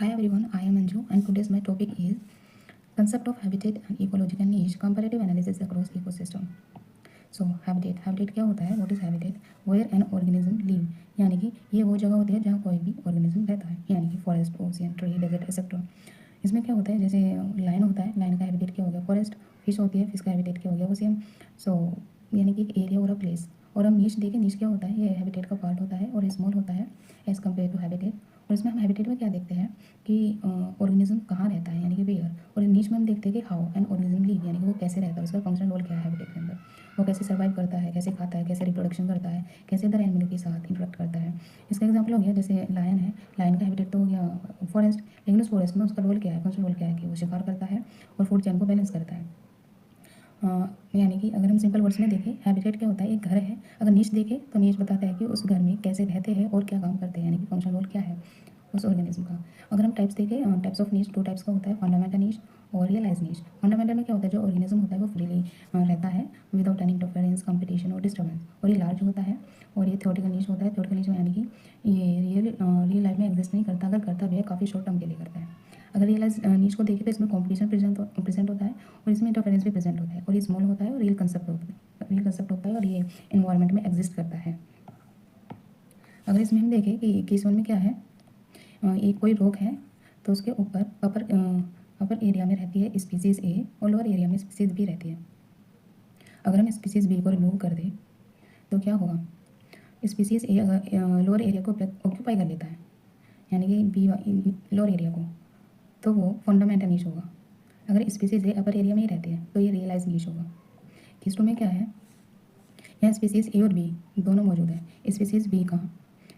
Hi everyone, I am Anju and today's my topic is concept of habitat and ecological niche comparative analysis across ecosystem. So habitat क्या होता है? What is habitat? Where an organism live, यानी कि ये वो जगह होती है जहाँ कोई भी organism रहता है, यानी कि forest, ocean, tree, desert etcetera. इसमें क्या होता है, जैसे लायन होता है, लायन का हैबिटेट क्या हो गया? फॉरेस्ट। फिश होती है, फिश का हैबिटेट क्या हो गया? ओशियन। सो यानी कि एक एरिया और अ प्लेस। और हम नीच देखें, नीच क्या होता है? ये हैबिटेट का पार्ट होता है और स्मॉल होता है एज़ कम्पेयर टू हैबिटेट। और इसमें हम हैबिटेट में क्या देखते हैं कि ऑर्गेनिज्म कहाँ रहता है, यानी कि वेयर। और नीच में हम देखते हैं कि हाउ एन ऑर्गेनिज्म लिव, यानी कि वो कैसे रहता है, उसका फंक्शनल रोल क्या है हैबिटेट के अंदर, वो कैसे सर्वाइव करता है, कैसे खाता है, कैसे रिप्रोडक्शन करता है, कैसे अदर एनिमल के साथ इंटरेक्ट करता है। इसका एग्जाम्पल हो गया जैसे लायन है, लायन का हैबिटेट तो हो गया फॉरेस्ट, लेकिन उस फॉरेस्ट में उसका रोल क्या है, फंक्शनल रोल क्या है कि वो शिकार करता है और फूड चेन को बैलेंस करता है। यानी कि अगर हम सिंपल वर्ड्स में देखें, हैबिटेट क्या होता है? एक घर है। अगर नीच देखें तो नीच बताता है कि उस घर में कैसे रहते हैं और क्या काम करते हैं, यानी कि फंक्शनल रोल क्या है उस ऑर्गेनिज्म का। अगर हम टाइप्स देखें, टाइप्स ऑफ नीच दो टाइप्स का होता है, फंडामेंटल नीच और रियलाइज नीच। फंडामेंटल में क्या होता है, जो ऑर्गेनिज्म होता है वो फ्रीली रहता है विदाउट एनी इंटरफेरेंस, कंपटीशन और डिस्टर्बेंस, और ये लार्ज होता है। और ये थ्योरेटिकल नीच होता है। थ्योरेटिकल नीच में यानी कि ये रियल लाइफ में एग्जिस्ट नहीं करता, अगर करता भी है काफ़ी शॉर्ट टर्म के लिए करता है। अगर रियलाइज नीच को देखें तो इसमें कॉम्पिटिशन प्रेजेंट होता है और इसमें इंटरफेरेंस भी प्रेजेंट होता है, और ये स्मॉल होता है और रियल कंसेप्ट होता है और ये इन्वायरमेंट में एग्जिस्ट करता है। अगर इसमें हम देखें कि केस वन में क्या है, एक कोई रोग है तो उसके ऊपर अपर एरिया में रहती है स्पीसीज़ ए और लोअर एरिया में स्पीसीज़ बी रहती है। अगर हम स्पीसीज़ बी को रिमूव कर दें तो क्या होगा, स्पीसीज़ ए अगर लोअर एरिया को ऑक्यूपाई कर लेता है, यानी कि बी लोअर एरिया को, तो वो फंडामेंटल नीच होगा। अगर स्पीसीज़ ए अपर एरिया में ही रहती है तो ये रियलाइज नीच होगा। केस टू में क्या है, यहाँ स्पीसीज़ ए और बी दोनों मौजूद है। स्पीसीज़ बी का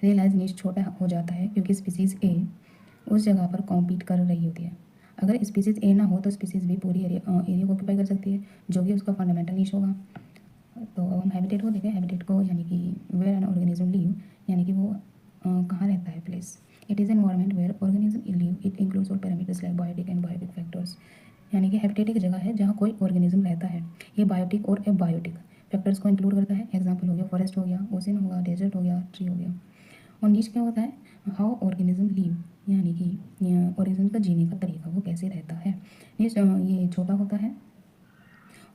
रियलाइज नीच छोटा हो जाता है क्योंकि स्पीसीज़ ए उस जगह पर कॉम्पीट कर रही होती है। अगर स्पीसीज़ ए ना हो तो स्पीसीज़ बी पूरी एरिया को ऑक्यूपाई कर सकती है, जो कि उसका फंडामेंटल नीच होगा। तो अब हम हैबिटेट को देखें, हैबिटेट को यानी कि वेयर एन ऑर्गेनिज्म लिव, यानी कि वो कहाँ रहता है, place. It is environment where organism live, it includes all parameters like biotic and biotic factors. यानी कि हैबिटेट एक जगह है जहाँ कोई ऑर्गेनिज्म रहता है, ये बायोटिक और एबायोटिक फैक्टर्स को इंक्लूड करता है। एग्जाम्पल हो गया फॉरेस्ट हो गया, ओशन होगा, डेजर्ट हो गया, ट्री हो गया। और नीच क्या होता है, हाउ ऑर्गेनिज्म लिव, यानी कि ऑर्गेनिज्म का जीने का तरीका, वो कैसे रहता है। नीच ये छोटा होता है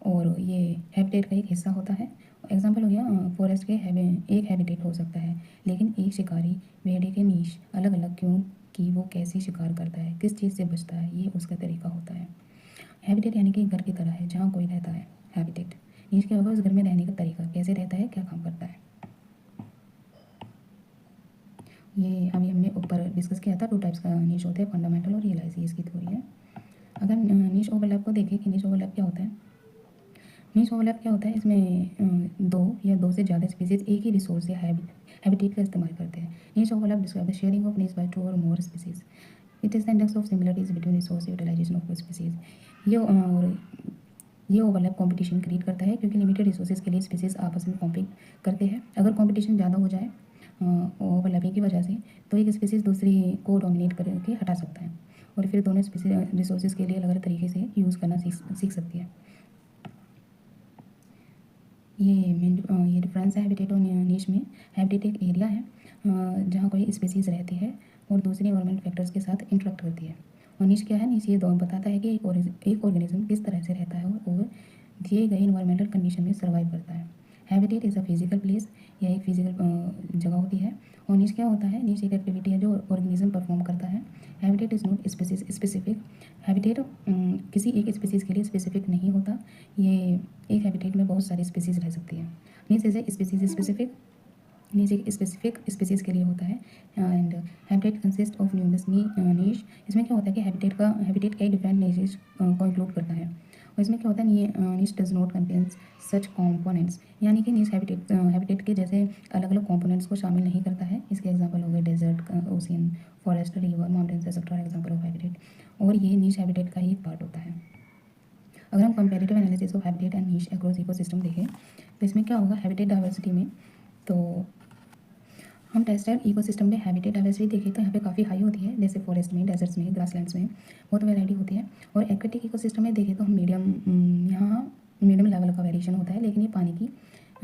और ये हैबिटेट का एक हिस्सा होता है। एग्जाम्पल हो गया फॉरेस्ट के एक हैबिटेट हो सकता है, लेकिन एक शिकारी भेड़िए के नीश अलग अलग क्यों, कि वो कैसे शिकार करता है, किस चीज़ से बचता है, ये उसका तरीका होता है। हैबिटेट यानी कि घर की तरह है जहाँ कोई रहता है। हैबिटेट नीच क्या होगा, उस घर में रहने का तरीका, कैसे रहता है, क्या काम करता है। ये अभी हमने ऊपर डिस्कस किया था, दो टाइप्स का नीच होते हैं, फंडामेंटल और रियलाइज, इसकी थ्योरी है। अगर नीच ओवरलैप को देखें कि नीच ओवरलैप क्या होता है, नीच ओवरलैप क्या होता है, इसमें दो या दो से ज़्यादा स्पीसीज एक ही रिसोर्स या हैबिटेट का इस्तेमाल करते हैं। Niche overlap describe the sharing of niche by two और more species. It is the index of similarities between resource utilization of species. ये ओवरलैप कंपटीशन क्रिएट करता है क्योंकि लिमिटेड रिसोर्सेज के लिए स्पीसीज आपस में कॉम्पीट करते हैं। अगर कंपटीशन ज़्यादा हो जाए ओवरलैपिंग की वजह से, तो एक स्पीसीज दूसरी को डोमिनेट करके हटा सकता है और फिर दोनों स्पीसीज रिसोर्सेज के लिए अलग अलग तरीके से यूज़ करना सीख सकती है। ये डिफरेंस है हैबिटेट और नीच में। हैबिटेट एक एरिया है जहाँ कोई स्पीसीज रहती है और दूसरी एनवायरमेंट फैक्टर्स के साथ इंटरेक्ट करती है। और नीच क्या है, नीच ये दो बताता है कि एक ऑर्गेनिज्म किस तरह से रहता है और दिए गए इन्वायरमेंटल कंडीशन में सर्वाइव करता है। Habitat is a physical place, यह एक फिजिकल जगह होती है। और नीच क्या होता है, नीच एक एक्टिविटी है जो ऑर्गेनिज्म परफॉर्म करता है। Habitat is not species specific. Habitat किसी एक स्पीसीज के लिए स्पेसिफिक नहीं होता, ये एक हैबिटेट में बहुत सारी स्पीसीज रह सकती है। नीच इज ए स्पीसीज स्पेसिफिक, नीच एक स्पेसिफिक स्पीसीज के लिए होता है। And habitat consist of numerous नीच। इसमें क्या होता है कि हैबिटेट कई डिफरेंट नीचेस को इंक्लूड करता है। और इसमें क्या होता है, नीच does not contains such components, यानी कि नीच हैबिटेट के जैसे अलग अलग कॉम्पोनेंट्स को शामिल नहीं करता है। इसके एग्जाम्पल हो गए desert, ocean, forest, river, mountains etcetera example of habitat. और ये नीच हैबिटेट का ही एक पार्ट होता है। अगर हम comparative analysis of habitat and नीच अक्रॉस इकोसिस्टम देखें तो इसमें क्या होगा, हैबिटेट डाइवर्सिटी में, तो हम टेरेस्ट्रियल इकोसिस्टम में हैबिटेट डाइवर्सिटी देखें तो यहाँ पे काफ़ी हाई होती है, जैसे फॉरेस्ट में, डेजर्ट्स में, ग्रासलैंड्स में बहुत वैरायटी होती है। और एक्वेटिक इकोसिस्टम में देखें तो हम यहाँ मीडियम लेवल का वेरिएशन होता है, लेकिन ये पानी की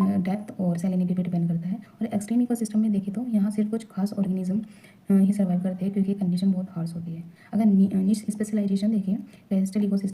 डेप्थ और सैलिनिटी पे डिपेंड करता है। और एक्सट्रीम इकोसिस्टम में देखें तो यहाँ सिर्फ कुछ खास ऑर्गेनिज्म ही सर्वाइव करते हैं क्योंकि कंडीशन बहुत हार्श होती है। अगर निश स्पेशलाइजेशन देखें, पेरिस्टल इकोसिस्टम